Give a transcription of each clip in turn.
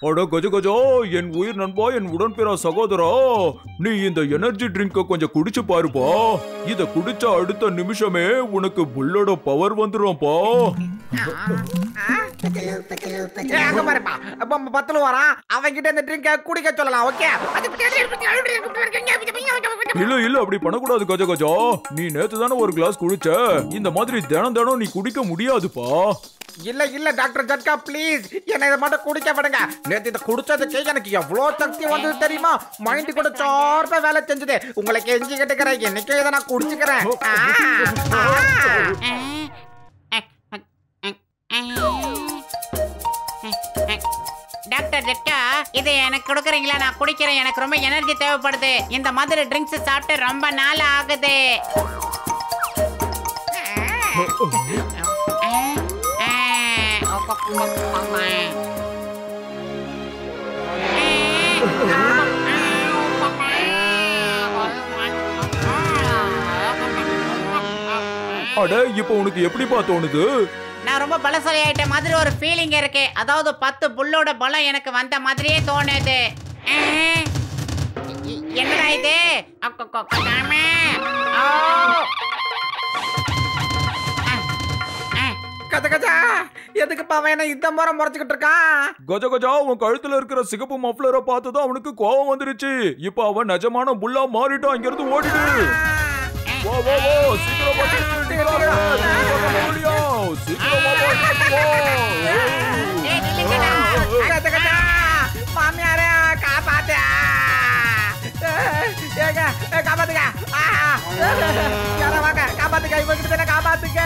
அட கஜ கஜா, என் உயிர் நண்பா, என் உடன்பிற சகோதரா, நீ இந்த எனர்ஜி ட்ரிங்க கொஞ்சம் குடிச்சு பாருப்பா. இத குடிச்ச அடுத்த நிமிஷமே உனக்கு புல்லோட பவர் வந்துரும்பா. பத்துல வரான், அவங்கிட்ட இந்த ட்ரிங்க குடிக்க சொல்லலாம். ஓகே, இல்ல அப்படி பண்ணக்கூடாது கஜ கஜா. நீ நேத்து தானே ஒரு கிளாஸ் குடிச்ச. இந்த மாதிரி தினம் தினம் நீ குடிக்க முடியாதுப்பா. இல்ல டாக்டர் ஜட்கா, ப்ளீஸ் என்ன இதை மட்டும் குடிக்க விடுங்க. நேத்து இதை குடிச்சதுக்கு எனக்கு எவ்வளவு சக்தி வந்தது தெரியுமா? மைண்ட் கூட சார்பா வேலை செஞ்சது. உங்களுக்கு எஞ்சி கேட்டுக்கிறேன், என்னைக்கும் இதை நான் குடிச்சுக்கிறேன். டாக்டர் ஜட்கா, இதை எனக்கு கொடுக்குறீங்களா? நான் குடிக்கிறேன், எனக்கு ரொம்ப எனர்ஜி தேவைப்படுது. இந்த மாதிரி ட்ரிங்க்ஸ் சாப்பிட்டு ரொம்ப நாள் ஆகுது. அட, இப்ப உனக்கு எப்படிப்பா தோணுது? நான் ரொம்ப பலசாலி ஆயிட்ட மாதிரி ஒரு ஃபீலிங் இருக்கு. அதாவது 10 புல்லோட பலம் எனக்கு வந்த மாதிரியே தோணுது. என்னடா இது? கஜ கஜா, எதுக்கு பாவன இந்த முறை முறைச்சுக்கிட்டு இருக்கான்? கஜ கஜா, உன் கழுத்துல இருக்கிற சிகப்பு மஃப்ளரை பார்த்துதான் அவனுக்கு கோவம் வந்துருச்சு. இப்ப அவன் நிஜமான புல்லா மாறிட்டான். இங்க இருந்து ஓடிடு. வா வா வா, சீக்கிரம் வா, கஜ கஜா, மாமியாரே காப்பாத்து, காப்பாத்துக்க, யாரா வாங்க, காப்பாத்துக்க, இவங்கிட்ட காப்பாத்துக்க.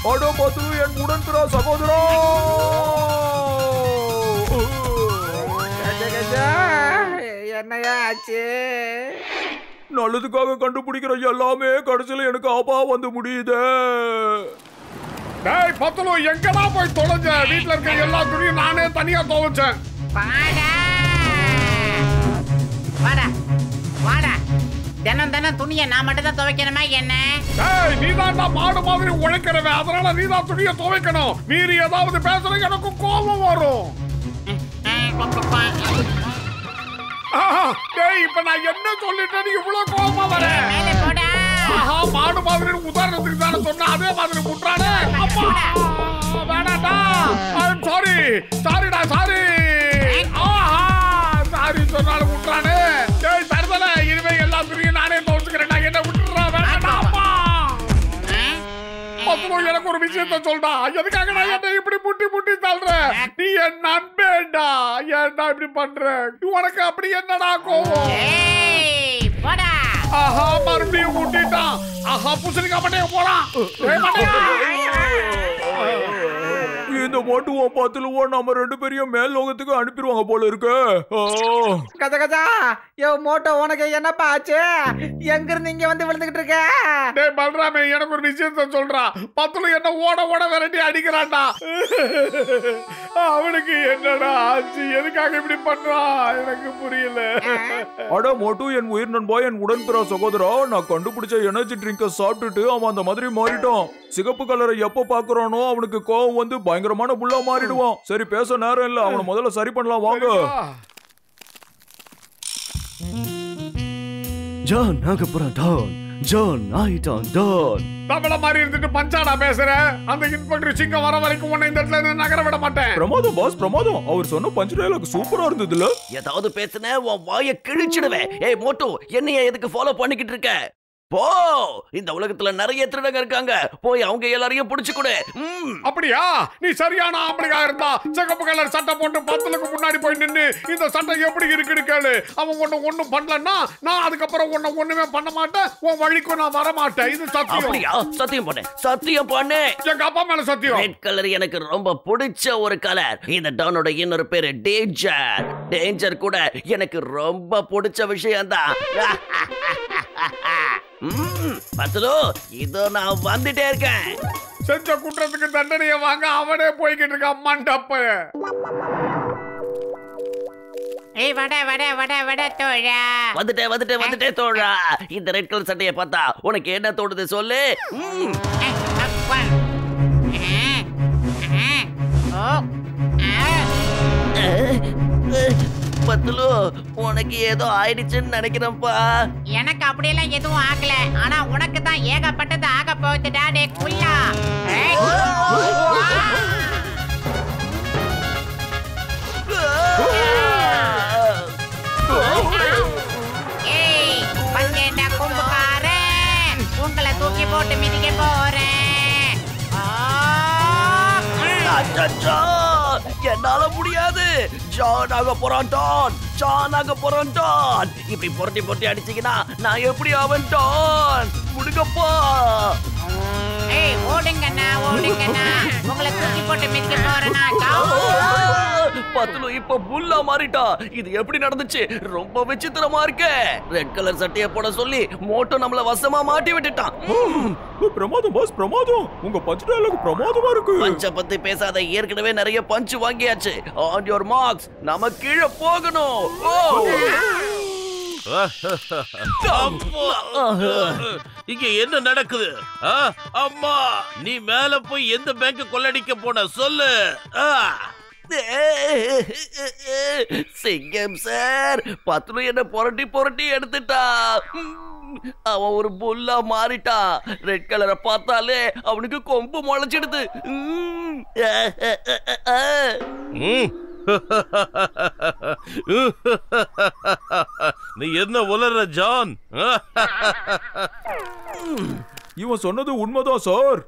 அடோ பாத்து, என் உடன்பிற சகோதரா, என்னையா ஆச்சு? நல்லதுக்காக கண்டுபிடிக்கிற எல்லாமே கடைசியில எனக்கு ஆபா வந்து முடியுது. டேய் பத்தலு, எங்கடா போய் தொலைஞ்ச? வீட்ல இருக்க எல்லா துணியும் நானே தனியா துவைச்சேன். வாடா, தினம் துணியை நான் மட்டும் தான் துவைக்கணுமா என்ன? டேய், நீதான் மாடு மாதிரி உழைக்கிறவன், அதனால நீதான் துணியை துவைக்கணும். மீறி ஏதாவது பேசுற எனக்கு கோபம் வரும். டேய், இப்ப நான் என்ன சொல்லிட்டேன்னு இவ்வளவு கோபமா வர? மாடு மாதிரி உதாரணத்துக்கு தானே சொன்ன, அதே மாதிரி முட்டானே. அப்பா வேணாடா, சாரிடா, சாரி சொன்னாலும் முட்டானே. டேய் தருதல, இனிமே எல்லா துணியும் நானே துவைச்சுக்கிறேன். என்ன விட்டுறா, வேணாடா. அப்பா எனக்கு ஒரு விஷயத்த சொல்றா. எதுக்காக நான் என்ன இப்படி முட்டி தள்ளுறேன்? நீ என் நண்பேண்டா, ஏன்டா இப்படி பண்ற? உனக்கு அப்படி என்னடா கோவம்? ஆஹா, மறுபடியும் முட்டிட்டான். ஆஹா, புசலிக்கா மண்டைய போறான். இந்த மோட்டுவோம் பார்த்துலுவோம், நம்ம 2 பேரையும் மேல் லோகத்துக்கு அனுப்பிடுவாங்க போல இருக்கு. கஜ கஜா, யோ மோட்டோ, உனக்கு என்னப்பா ஆச்சு? எங்க இருந்து இங்க வந்து விழுந்துகிட்டு இருக்க? டேய் பல்ராமே, எனக்கு ஒரு விஷயத்த சொல்றா. பத்துல என்ன ஓட விரட்டி அடிக்கிறான்டா. அவனுக்கு என்னடா ஆச்சு? எதுக்காக இப்படி பண்றான்? எனக்கு புரியல. அட மோட்டு, என் உயிர் நண்பா, என் உடன்பிற சகோதரா, நான் கண்டுபிடிச்ச எனர்ஜி ட்ரிங்க சாப்பிட்டுட்டு அவன் அந்த மாதிரி மாறிட்டான். சிகப்பு கலரை எப்ப பாக்குறானோ அவனுக்கு கோவம் வந்து பயங்கரமான புல்லா மாறிடுவான். சரி, பேச நேரம் இல்ல, அவனை முதல்ல சரி பண்ணலாம் வாங்க. ஜான் நாகப்புறம் டான், ஜான் ஆயிட்டான் டான். தவள மாதிரி இருந்துட்டு பஞ்சாடா பேசுற. அந்த இன்ஸ்பெக்டர் சிங்கம் வர வரைக்கும் உன்னை இந்த இடத்துல இருந்து நகர விட மாட்டேன். பிரமாதம் பாஸ், பிரமாதம். அவர் சொன்ன பஞ்ச் டயலாக் சூப்பரா இருந்ததுல. ஏதாவது பேசுன உன் வாயை கிழிச்சிடுவேன். ஏய் மோட்டு, என்னைய எதுக்கு ஃபாலோ பண்ணிக்கிட்டு இருக்க? போ, இந்த உலகத்துல நிறைய திருடங்க இருக்காங்க. போய் அவங்க எல்லாரையும் புடிச்சு கொடு. அப்படியா? நீ சரியான ஆம்பளையா இருந்தா சிகப்பு கலர் சட்டை போட்டு 10க்கு முன்னாடி போய் நின்னு இந்த சட்டை எப்படி இருக்குன்னு கேளு. அவன் ஒண்ணும் பண்ணலன்னா நான் அதுக்கப்புறம் ஒண்ணுமே பண்ண மாட்டேன். உன் வழிக்கு நான் வர மாட்டேன். இது சத்தியம். அப்படியா? சத்தியம் பண்ணு, சத்தியம் பண்ணு. எங்க அப்பா மேல சத்தியம். ரெட் கலர் எனக்கு ரொம்ப பிடிச்ச ஒரு கலர். இந்த டானோட இன்னொரு பேரு டேஞ்சர். டேஞ்சர் கூட எனக்கு ரொம்ப பிடிச்ச விஷயம் தான். பத்தலோ, இதோ நான் வந்துட்டே இருக்கேன். செஞ்ச குற்றத்துக்கு தண்டனையை வாங்க அவனே போய்கிட்டு இருக்கான் மண்டப்ப. ஏய் வட தோழா. வந்துட்டே தோழா. இந்த ரெட் கலர் சட்டையை பார்த்தா உனக்கு என்ன தோணுது சொல்லு. பத்துலு உனக்கு ஏதோ ஆயிடுச்சுன்னு நினைக்கிறேன்ப்பா. எனக்கு அப்படியெல்லாம் எதுவும் ஆகல. ஆனா உனக்கு தான் ஏகப்பட்டது ஆக போகுதுடா டே குள்ளா. ஏய் பஞ்சேண்டா கும்புக்காரன், உங்களை தூக்கி போட்டு மிதிக்க போறேன். என்னால முடியாது. ஜானாக போறான், ஜானாக போறான். இப்படி புரட்டி புரட்டி அடிச்சீங்கன்னா நான் எப்படி அவன் டான் முடுங்கப்பா. ஏய் ஓடுங்கண்ணா, உங்களை தூக்கி போட்டு மிதிக்க போறேனா. பத்துலு இப்ப புல்லா மாறிட்டா. இது எப்படி நடந்துச்சு? ரொம்ப விசித்திரமா இருக்கு. ரெட் கலர் சட்டையை போட சொல்லி மோட்டோ நம்மள வசமா மாட்டி விட்டுட்டான். பிரமாதம் பாஸ், பிரமாதம். உங்க பஞ்ச் டயலாக் பிரமாதமா இருக்கு. பஞ்ச பத்தி பேசாத, ஏற்கனவே நிறைய பஞ்ச் வாங்கியாச்சு. ஆன் யுவர் மார்க்ஸ், நம்ம கீழே போகணும். இங்க என்ன நடக்குது? அம்மா, நீ மேல போய் எந்த பேங்க் கொள்ளடிக்க போன சொல்லு. சிங்கம் சார், பத்துலு என்ன புரட்டி புரட்டி எடுத்துட்டா. அவன் ஒரு புல்லா மாறிட்டா. ரெட் கலரை பார்த்தாலே அவனுக்கு கொம்பு முளைச்சிடுது. நீ என்ன உலர்ற ஜான்? இவன் சொன்னது உண்மைதான் சார்.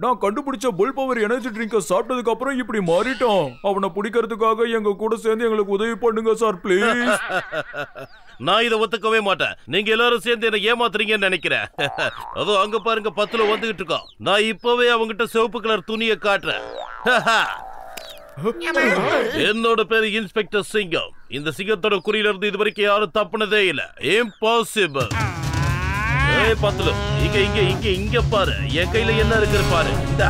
நான் கண்டுபிடிச்ச புல் பவர் எனர்ஜி ட்ரிங்கை சாப்பிட்டதுக்கு அப்புறம் இப்படி மாறிட்டான். அவனை பிடிக்கிறதுக்காக எங்க கூட சேர்ந்து எங்களுக்கு உதவி பண்ணுங்க சார் ப்ளீஸ். நான் இதை ஒத்துக்கவே மாட்டேன். நீங்க எல்லாரும் சேர்ந்து என்ன ஏமாத்துறீங்கன்னு நினைக்கிறேன். அதோ அங்க பாருங்க, பத்துல வந்துகிட்டு இருக்கான். நான் இப்பவே அவங்கிட்ட சிவப்பு கலர் துணியை காட்டுறேன். என்னோட பேரு இன்ஸ்பெக்டர் சிங்கம். இந்த சிங்கத்தோட குறியில இருந்து இது வரைக்கும் யாரும் தப்புனதே இல்ல. இம்பாசிபிள். ஏய் பத்துல, இங்க இங்க இங்க இங்க பாரு. என் கையில என்ன இருக்கு பாரு. இந்தா.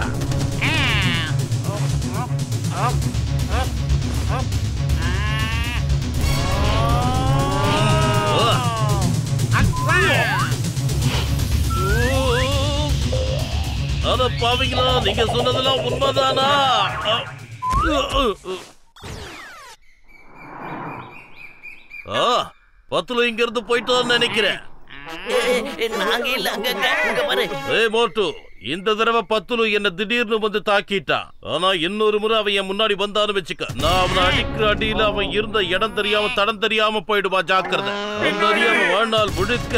அத பாவீங்களா, நீங்க சொன்னதெல்லாம் உண்மைதானா? பத்துல இங்க இருந்து போயிட்டு நினைக்கிறேன். நாங்க இல்ல, அங்க பாரு. ஏய் மோட்டு, இந்த தடவை பத்துலு என்ன திடீர்னு வந்து தாக்கிட்டான். ஆனா இன்னொரு முறை அவன் என் முன்னாடி வந்தான்னு வச்சுக்க, நான் அவனை அடிக்கிற அடியில அவன் இருந்த இடம் தெரியாம தடம் தெரியாம போயிடுவா. ஜாக்கிரதை. தெரியாம வாழ்நாள் முழுக்க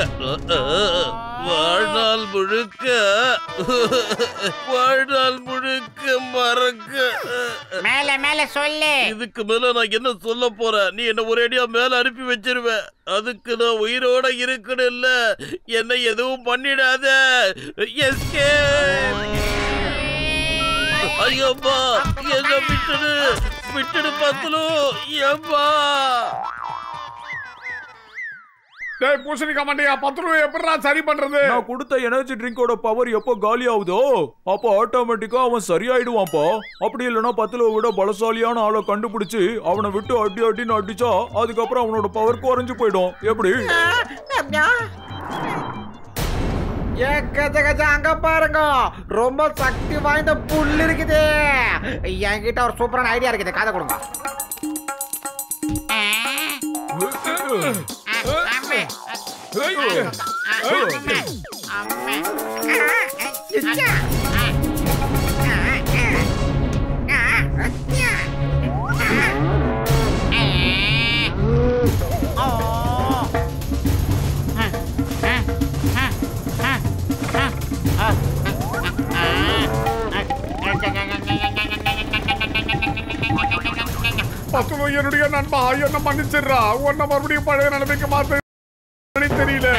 மறக்க. மேல மேல சொல்லு. இதுக்கு மேல நான் என்ன சொல்ல போறேன்? நீ என்ன ஒரேடியா மேல அனுப்பி வச்சிருவேன். அதுக்கு நான் உயிரோட இருக்கணும். இல்ல என்ன எதுவும் பண்ணிடாத. ஐயோப்பா, என்ன விட்டுடு பத்துலு. ஏப்பா. டேய் பூசணிக்கா மண்டையா, 10 ரூபாய் எப்படிடா சரி பண்றது? நான் கொடுத்த எனர்ஜி ட்ரிங்கோட பவர் எப்போ காலி ஆகுதோ அப்போ ஆட்டோமேட்டிக்கா அவன் சரியாயிடுவான்ப்பா. அப்படி இல்லைன்னா 10 விட பலசாலியான ஆளை கண்டுபிடிச்சு அவனை விட்டு அடி அடின்னு அடிச்சா அதுக்கப்புறம் அவனோட பவர் குறைஞ்சு போயிடும். எப்படி? அங்க பாருங்க, ரொம்ப சக்தி வாய்ந்த புல் இருக்குது. என்கிட்ட ஒரு சூப்பரான ஐடியா இருக்குது, காதை கொடுங்க. பத்துலு என்னுடைய நண்பா, என்ன மன்னிச்சிடுறா. உன்னை மறுபடியும் பழைய நிலைமைக்கு மாத்த தெரியல.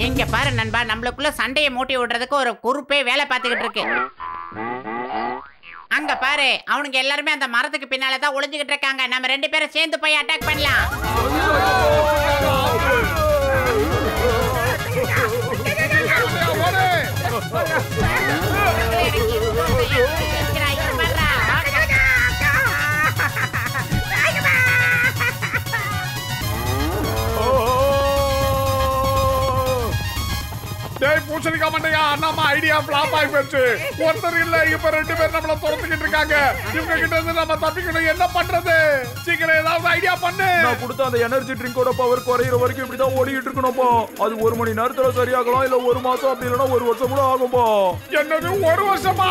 இங்க பாரு நண்பா, நம்மளுக்குள்ள சண்டையை மூட்டி விடுறதுக்கு ஒரு குரூப்பே வேலை பார்த்துக்கிட்டு இருக்கு. அங்க பாரு, அவனுங்க எல்லாருமே அந்த மரத்துக்கு பின்னால தான் ஒளிஞ்சுக்கிட்டு இருக்காங்க. நம்ம 2 பேரும் சேர்ந்து போய் அட்டாக் பண்ணலாம். டேய் பூசணிக்கா மண்டையா, நம்ம ஐடியா ஃபிளாப் ஆகி போச்சு. ஒருத்தர் இல்ல, இப்ப 2 பேர் நம்மள துரத்திக்கிட்டு இருக்காங்க. இவங்க கிட்ட இருந்து நம்ம தப்பிக்கணும். என்ன பண்றது? சீக்கிரம் ஏதாவது ஐடியா பண்ணு. நான் கொடுத்த அந்த எனர்ஜி ட்ரிங்கோட பவர் குறையிற வரைக்கும் இப்படிதான் ஓடிட்டு இருக்கணும்பா. அது 1 மணி நேரத்துல சரியாகலாம், இல்ல 1 மாசம், அப்படி இல்லைன்னா 1 வருஷம் கூட ஆகும்பா. என்னது 1 வருஷமா?